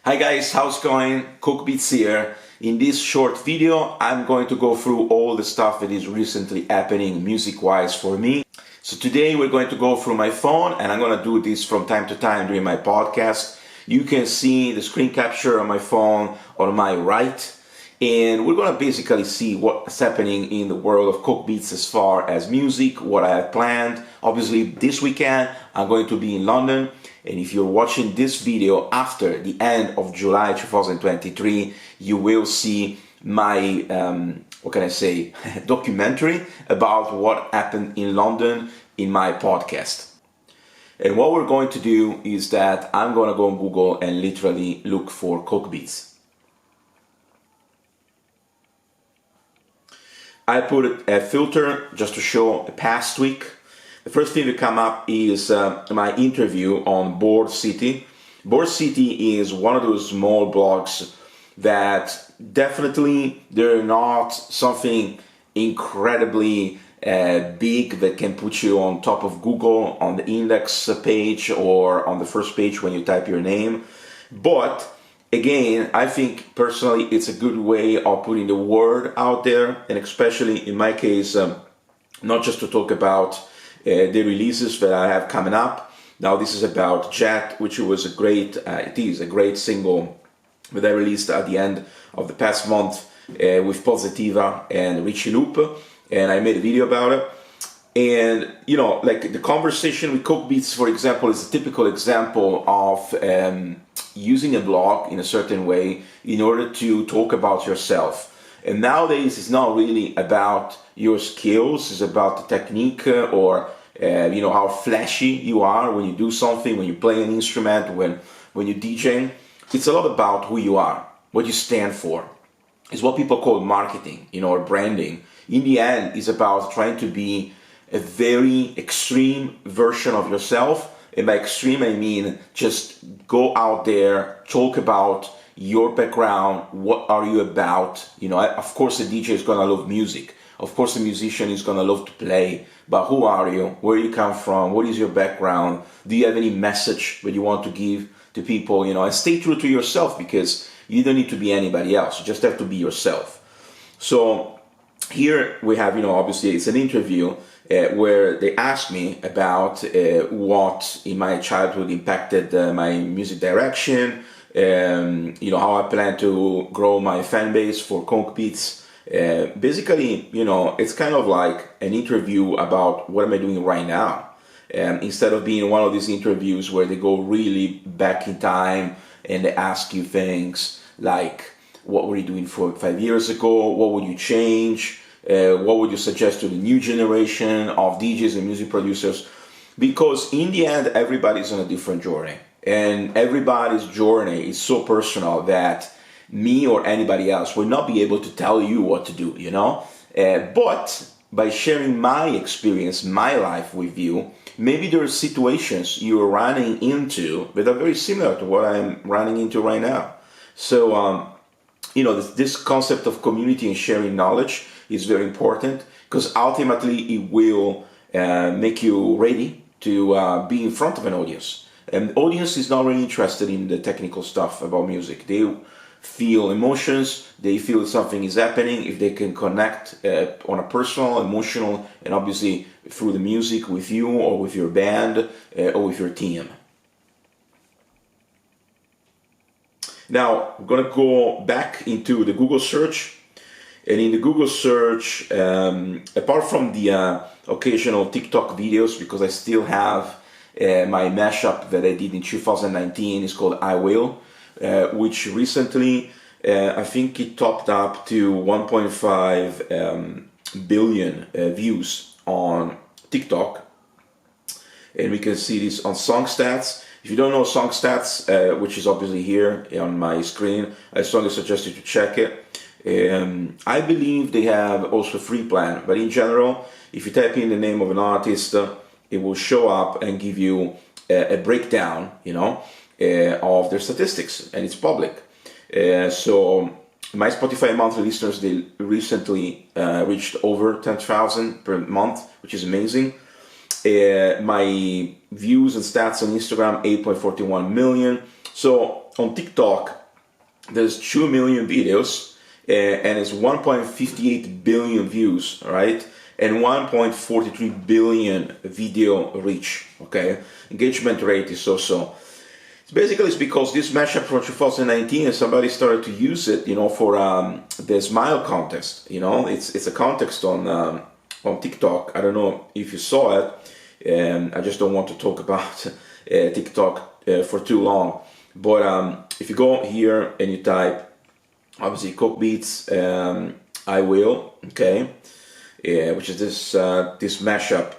Hi guys, how's it going? Cookbeats here. In this short video, I'm going to go through all the stuff that is recently happening music-wise for me. So today we're going to go through my phone, and I'm going to do this from time to time during my podcast. You can see the screen capture on my phone on my right, and we're going to basically see what's happening in the world of Cookbeats as far as music, what I have planned. Obviously, this weekend I'm going to be in London, and if you're watching this video after the end of July 2023, you will see my, documentary about what happened in London in my podcast. And what we're going to do is that I'm going to go on Google and literally look for Cookbeats. I put a filter just to show the past week. The first thing to come up is my interview on Bored City. Bored City is one of those small blogs that definitely they're not something incredibly big that can put you on top of Google on the index page or on the first page when you type your name. But again, I think personally it's a good way of putting the word out there, and especially in my case, not just to talk about the releases that I have coming up. Now this is about Jet, which was it is a great single that I released at the end of the past month with Positiva and Richie Loop, and I made a video about it. And like the conversation with Cookbeats, for example, is a typical example of using a blog in a certain way in order to talk about yourself. And nowadays it's not really about your skills, it's about the technique or how flashy you are when you do something, when you play an instrument, when you're DJing. It's a lot about who you are, what you stand for. It's what people call marketing, or branding. In the end, it's about trying to be a very extreme version of yourself. And by extreme, I mean just go out there, talk about your background, what are you about. Of course, a DJ is going to love music. Of course, a musician is going to love to play. But who are you? Where you come from? What is your background? Do you have any message that you want to give to people? And stay true to yourself, because you don't need to be anybody else. You just have to be yourself. So here we have, obviously it's an interview where they asked me about what in my childhood impacted my music direction, how I plan to grow my fan base for Cookbeats. Basically, it's kind of like an interview about what am I doing right now. Instead of being one of these interviews where they go really back in time and they ask you things like, what were you doing 5 years ago? What would you change? What would you suggest to the new generation of DJs and music producers? Because in the end, everybody's on a different journey. And everybody's journey is so personal that me or anybody else will not be able to tell you what to do, But by sharing my experience, my life with you, maybe there are situations you're running into that are very similar to what I'm running into right now. So, this concept of community and sharing knowledge is very important, because ultimately it will make you ready to be in front of an audience. And the audience is not really interested in the technical stuff about music. They feel emotions, they feel something is happening if they can connect on a personal, emotional, and obviously through the music with you or with your band or with your team. Now, I'm going to go back into the Google search. And in the Google search, apart from the occasional TikTok videos, because I still have my mashup that I did in 2019, it's called I Will, which recently, I think it topped up to 1.5 billion views on TikTok. And we can see this on Songstats. If you don't know Songstats, which is obviously here on my screen, I strongly suggest you to check it. I believe they have also a free plan, but in general, if you type in the name of an artist, it will show up and give you a breakdown, of their statistics, and it's public. So my Spotify monthly listeners, they recently reached over 10,000 per month, which is amazing. My views and stats on Instagram, 8.41 million. So on TikTok, there's 2 million videos, and it's 1.58 billion views, right? And 1.43 billion video reach, okay? Engagement rate is so. It's because this mashup from 2019, and somebody started to use it, for the Smile contest. It's a contest on TikTok. I don't know if you saw it. I just don't want to talk about TikTok for too long. But if you go here and you type, obviously, Coke Beats, I Will, okay, which is this mashup,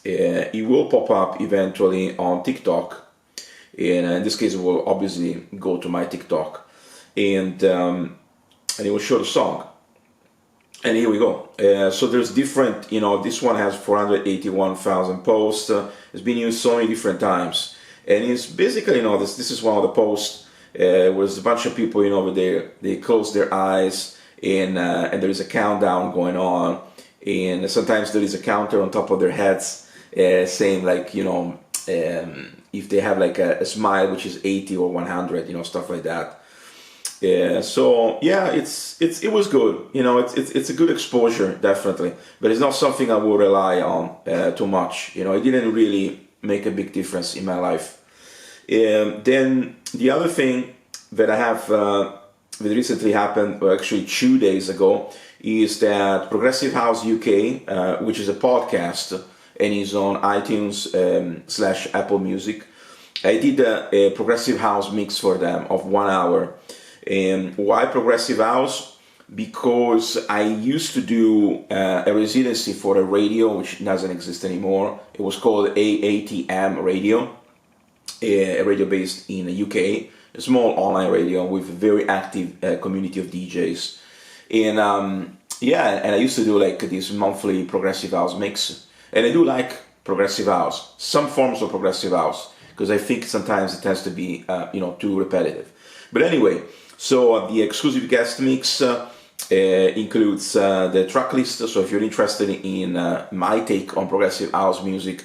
it will pop up eventually on TikTok. And in this case, it will obviously go to my TikTok, and it will show the song. And here we go. So there's different, this one has 481,000 posts. It's been used so many different times. And it's basically, this is one of the posts where there's a bunch of people, where they close their eyes, and there is a countdown going on. And sometimes there is a counter on top of their heads saying, like, if they have like a smile, which is 80 or 100, stuff like that. So yeah, it was good. It's a good exposure, definitely, but it's not something I will rely on too much. It didn't really make a big difference in my life. Then the other thing that I have that recently happened, or actually 2 days ago, is that Progressive House UK, which is a podcast and is on iTunes / Apple Music. I did a Progressive House mix for them of 1 hour. And why Progressive House? Because I used to do a residency for a radio which doesn't exist anymore. It was called AATM Radio, a radio based in the UK, a small online radio with a very active community of DJs. And and I used to do like this monthly Progressive House mix. And I do like Progressive House, some forms of Progressive House, because I think sometimes it tends to be, too repetitive. But anyway, so the exclusive guest mix includes the track list. So if you're interested in my take on Progressive House music,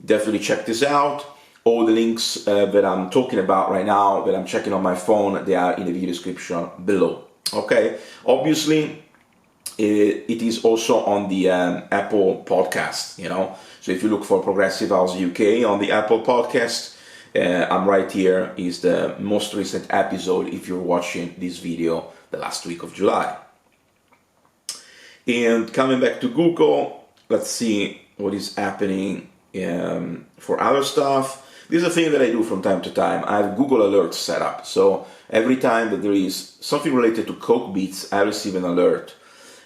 definitely check this out. All the links that I'm talking about right now, that I'm checking on my phone, they are in the video description below. Okay, obviously, it is also on the Apple Podcast, So if you look for Progressive House UK on the Apple Podcast, I'm right here, is the most recent episode if you're watching this video the last week of July. And coming back to Google, let's see what is happening for other stuff. This is a thing that I do from time to time. I have Google Alerts set up. So every time that there is something related to Coke Beats, I receive an alert.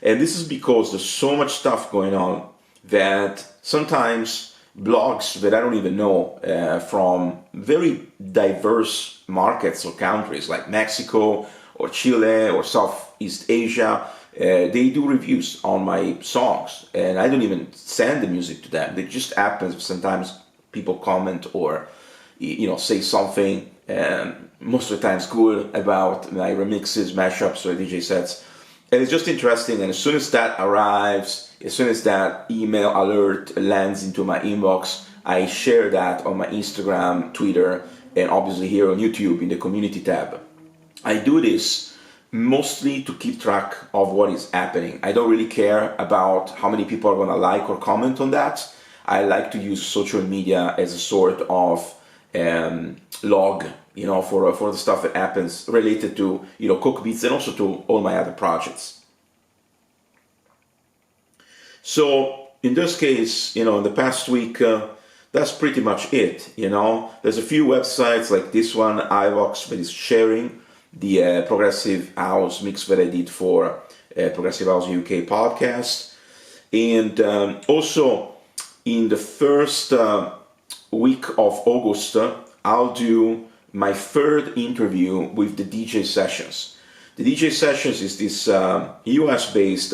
And this is because there's so much stuff going on that sometimes blogs that I don't even know from very diverse markets or countries like Mexico or Chile or Southeast Asia, they do reviews on my songs, and I don't even send the music to them. It just happens sometimes people comment or say something, most of the times good, about my remixes, mashups, or DJ sets. And it's just interesting, and as soon as that arrives, as soon as that email alert lands into my inbox, I share that on my Instagram, Twitter, and obviously here on YouTube in the community tab. I do this mostly to keep track of what is happening. I don't really care about how many people are going to like or comment on that. I like to use social media as a sort of log, for the stuff that happens related to, Coke Beats and also to all my other projects. So in this case, in the past week, that's pretty much it. There's a few websites like this one, iVox, that is sharing the Progressive House mix that I did for Progressive House UK podcast. And also in the first week of August, I'll do my third interview with the DJ Sessions. The DJ Sessions is this US-based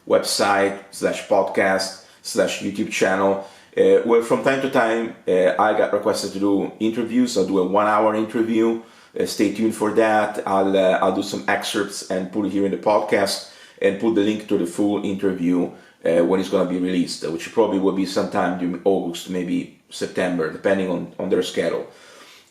website / podcast / YouTube channel where from time to time I got requested to do interviews. I'll do a 1 hour interview. Stay tuned for that. I'll do some excerpts and put it here in the podcast and put the link to the full interview when it's going to be released, which probably will be sometime during August, maybe September, depending on their schedule.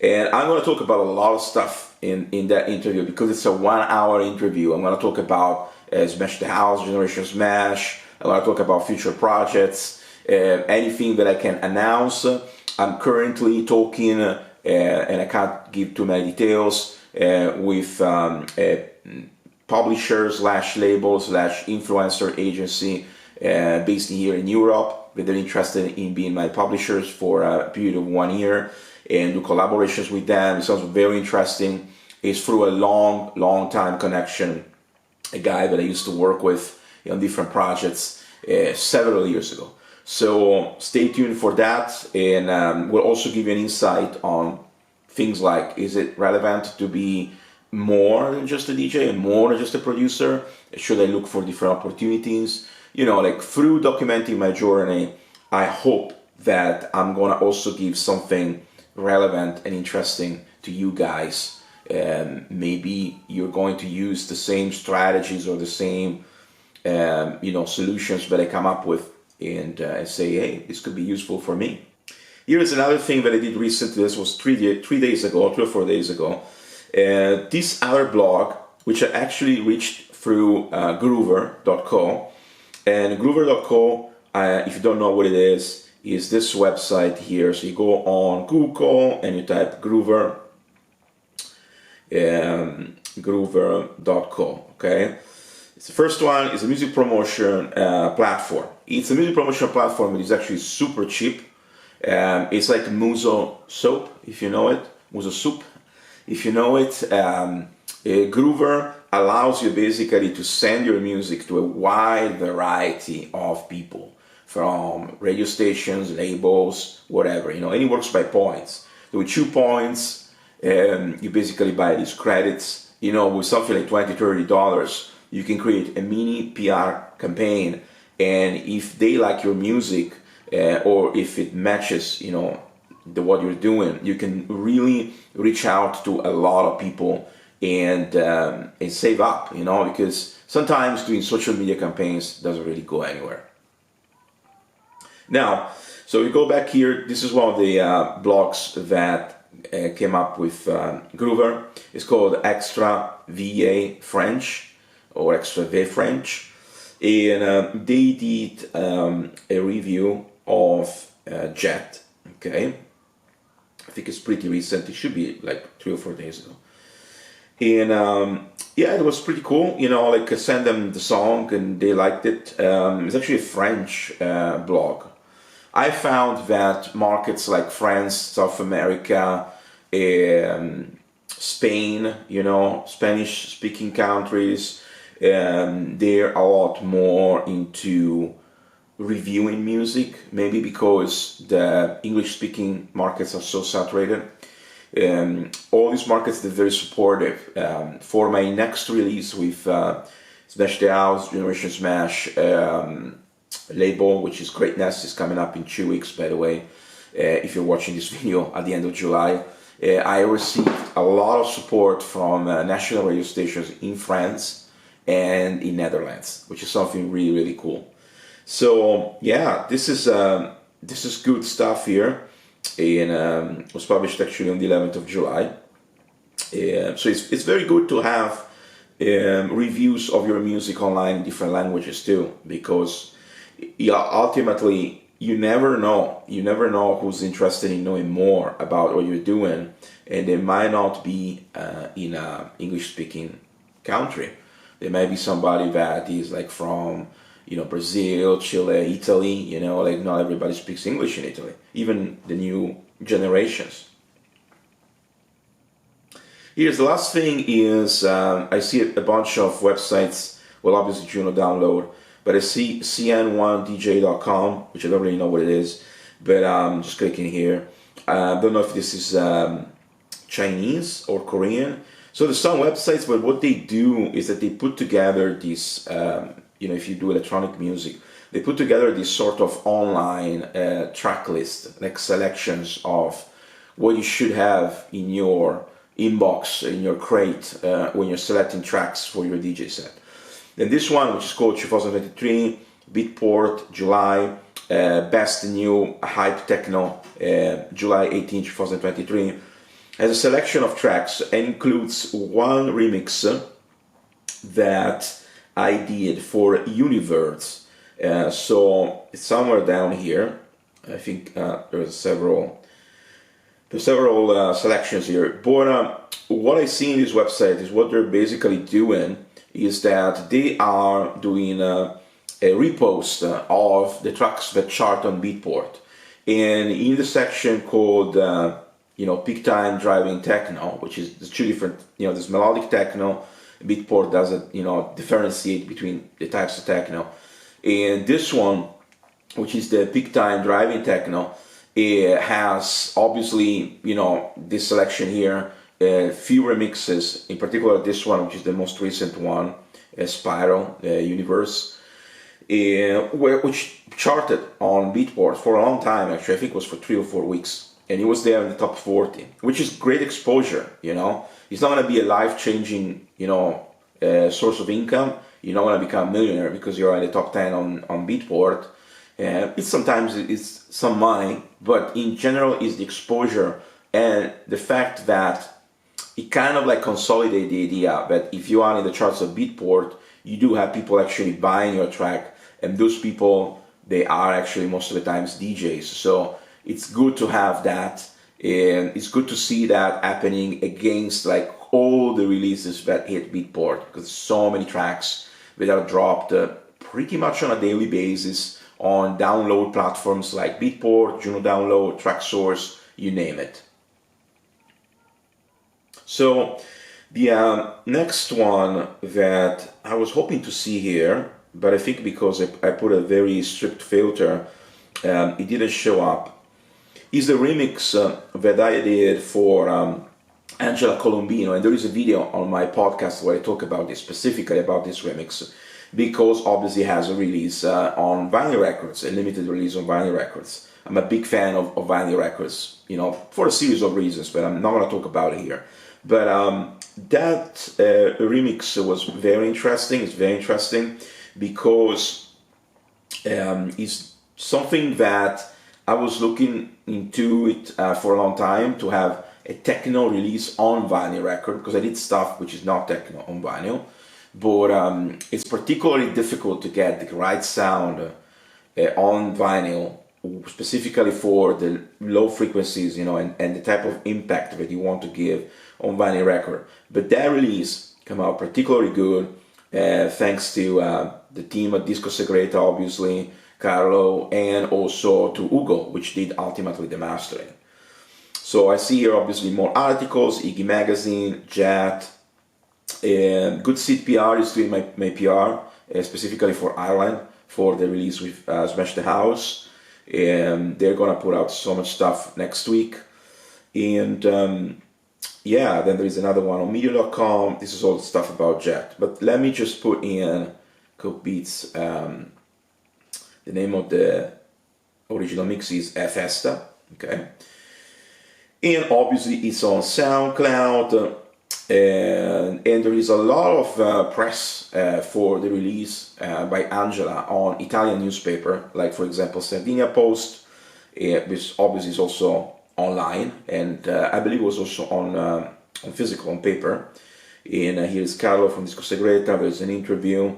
And I'm going to talk about a lot of stuff in that interview because it's a 1 hour interview. I'm going to talk about Smash the House, Generation Smash. I'm going to talk about future projects, anything that I can announce. I'm currently talking, and I can't give too many details, with publisher slash label slash influencer agency based here in Europe. They're interested in being my publishers for a period of 1 year and do collaborations with them. It sounds very interesting. It's through a long time connection, a guy that I used to work with on different projects several years ago. So stay tuned for that, and we'll also give you an insight on things like, is it relevant to be more than just a DJ and more than just a producer? Should I look for different opportunities? Like through documenting my journey, I hope that I'm gonna also give something relevant and interesting to you guys. Maybe you're going to use the same strategies or the same solutions that I come up with, and say, hey, this could be useful for me. Here is another thing that I did recently. This was 3 days ago, 3 or 4 days ago. This other blog, which I actually reached through Groover.co. And Groover.co, if you don't know what it is this website here. So you go on Google and you type Groover, Groover.co, okay? It's the first one. Is a music promotion platform. It's a music promotion platform that is actually super cheap. It's like Muso soap, if you know it. Muso soup, if you know it. Groover allows you basically to send your music to a wide variety of people, from radio stations, labels, whatever. And it works by points. So with 2 points, you basically buy these credits. With something like $20-$30, you can create a mini PR campaign, and if they like your music, or if it matches, what you're doing, you can really reach out to a lot of people and save up, because sometimes doing social media campaigns doesn't really go anywhere. Now, so we go back here. This is one of the blogs that came up with Groover. It's called Extra VA French, or Extra V French, and they did a review of Jet. Okay, I think it's pretty recent. It should be like 3 or 4 days ago. And yeah, it was pretty cool. I sent them the song and they liked it. It's actually a French blog. I found that markets like France, South America, Spain, Spanish-speaking countries, they're a lot more into reviewing music, maybe because the English-speaking markets are so saturated. All these markets, they're very supportive. For my next release with Smash the House, Generation Smash label, which is Greatness, is coming up in 2 weeks, by the way. If you're watching this video at the end of July, I received a lot of support from national radio stations in France and in Netherlands, which is something really, really cool. So yeah, this is good stuff here, and it was published actually on the 11th of July. So it's very good to have reviews of your music online in different languages too, because ultimately you never know who's interested in knowing more about what you're doing, and they might not be in a English-speaking country. There might be somebody that is like from Brazil, Chile, Italy. Not everybody speaks English in Italy, even the new generations. Here's the last thing is, I see a bunch of websites, well, obviously download, but I see cn1dj.com, which I don't really know what it is, but I'm just clicking here. I don't know if this is Chinese or Korean. So there's some websites, but what they do is that they put together these, if you do electronic music, they put together this sort of online track list, like selections of what you should have in your inbox, in your crate, when you're selecting tracks for your DJ set. And this one, which is called 2023 Beatport July Best New Hype Techno, July 18, 2023, has a selection of tracks and includes one remix that I did for Universe. So it's somewhere down here. I think there's several selections here. But what I see in this website is what they're basically doing is that they are doing a repost of the tracks that chart on Beatport. And in the section called peak time driving techno, which is the two different, there's melodic techno. Beatport doesn't differentiate between the types of techno, and this one, which is the peak time driving techno, it has obviously this selection here, few remixes, in particular this one, which is the most recent one, Spiral Universe, which charted on Beatport for a long time. Actually, I think it was for 3 or 4 weeks, and it was there in the top 40, which is great exposure. It's not going to be a life-changing source of income. You're not going to become a millionaire because you're in the top 10 on Beatport. It's some money, but in general it's the exposure and the fact that it kind of like consolidate the idea that if you are in the charts of Beatport, you do have people actually buying your track, and those people, they are actually most of the times DJs. So it's good to have that, and it's good to see that happening against like all the releases that hit Beatport, because so many tracks that are dropped pretty much on a daily basis on download platforms like Beatport, Juno Download, Traxsource, you name it. So the next one that I was hoping to see here, but I think because I put a very strict filter, it didn't show up, is the remix that I did for Angela Colombino, and there is a video on my podcast where I talk about this, specifically about this remix, because obviously it has a release on Vinyl Records, a limited release on Vinyl Records. I'm a big fan of Vinyl Records, for a series of reasons, but I'm not going to talk about it here. But that remix was very interesting. It's very interesting because it's something that I was looking into it for a long time, to have a techno release on vinyl record, because I did stuff which is not techno on vinyl, but it's particularly difficult to get the right sound on vinyl, specifically for the low frequencies, and the type of impact that you want to give on vinyl record. But that release came out particularly good, thanks to the team at Disco Segreta, obviously, Carlo, and also to Ugo, which did ultimately the mastering. So I see here obviously more articles, Iggy Magazine, Jet, Good Seed PR is doing my PR, specifically for Ireland, for the release with Smash the House. And they're gonna put out so much stuff next week. And then there is another one on Medium.com. This is all the stuff about Jet. But let me just put in Coke Beats. The name of the original mix is Festa, okay? And obviously it's on SoundCloud, and there is a lot of press for the release by Angela on Italian newspaper, like for example Sardinia Post, which obviously is also online, and I believe it was also on physical, on paper. And here's Carlo from Disco Segreta. There's an interview.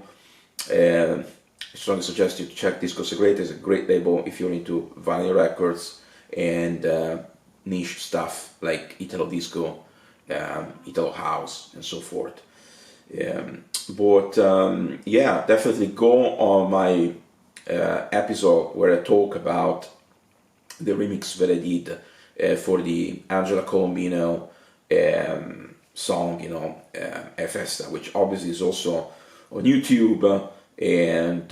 I strongly suggest you to check Disco Segreta. It's a great label if you're into vinyl records and niche stuff like Italo Disco, Italo House, and so forth. Definitely go on my episode where I talk about the remix that I did for the Angela Colombino song, Festa, which obviously is also on YouTube. And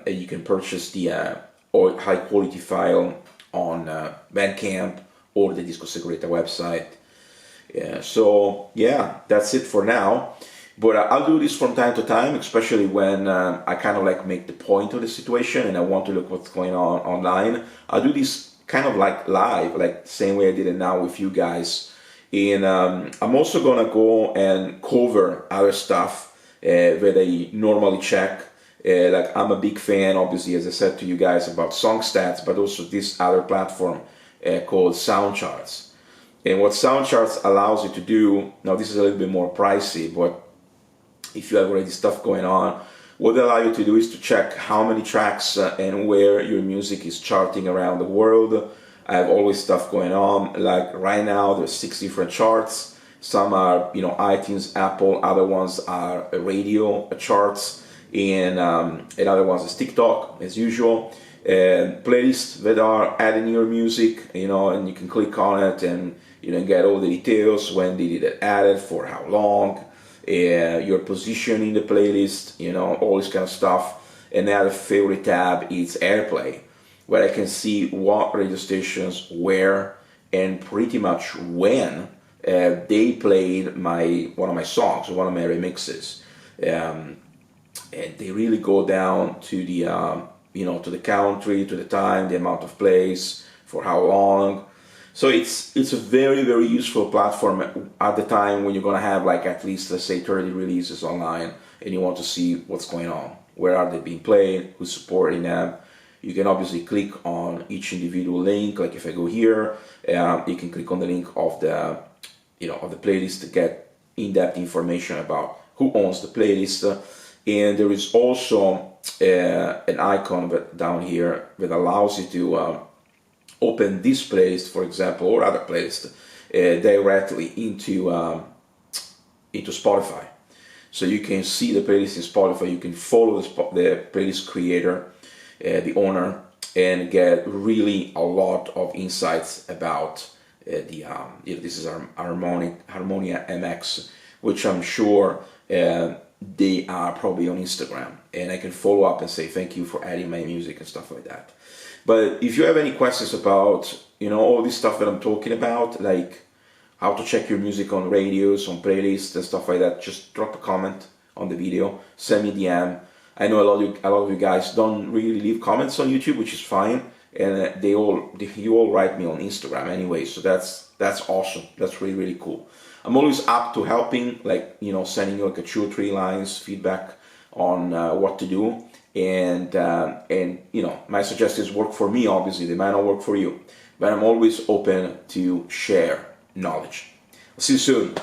you can purchase the high quality file on Bandcamp or the Disco Segreta website. That's it for now. But I'll do this from time to time, especially when I kind of like make the point of the situation and I want to look what's going on online. I'll do this kind of like live, like the same way I did it now with you guys. And I'm also gonna go and cover other stuff that I normally check. Like I'm a big fan, obviously, as I said to you guys, about Songstats, but also this other platform called Soundcharts. And what Soundcharts allows you to do, now this is a little bit more pricey, but if you have already stuff going on, what they allow you to do is to check how many tracks and where your music is charting around the world. I have always stuff going on. Like right now, there's 6 different charts. Some are, iTunes, Apple. Other ones are radio charts, and other ones is TikTok as usual. And playlists that are adding your music, and you can click on it and get all the details. When did it added, for how long, your position in the playlist, all this kind of stuff. And the other favorite tab is AirPlay, where I can see what radio stations, where, and pretty much when they played one of my songs, one of my remixes. And they really go down to the to the country, to the time, the amount of plays, for how long. So it's a very, very useful platform at the time when you're going to have at least, let's say, 30 releases online, and you want to see what's going on. Where are they being played? Who's supporting them? You can obviously click on each individual link. Like if I go here, you can click on the link of the playlist to get in-depth information about who owns the playlist. And there is also an icon down here that allows you to open this playlist, for example, or other playlist directly into Spotify. So you can see the playlist in Spotify. You can follow the playlist creator, the owner, and get really a lot of insights about this is Harmonia MX, which I'm sure they are probably on Instagram, and I can follow up and say thank you for adding my music and stuff like that. But if you have any questions about all this stuff that I'm talking about, like how to check your music on radios, on playlists and stuff like that, just drop a comment on the video, send me a DM. I know a lot of you guys don't really leave comments on YouTube, which is fine, and you all write me on Instagram anyway, so that's awesome. That's really, really cool. I'm always up to helping, sending you 2 or 3 lines feedback on what to do, and my suggestions work for me. Obviously, they might not work for you, but I'm always open to share knowledge. I'll see you soon.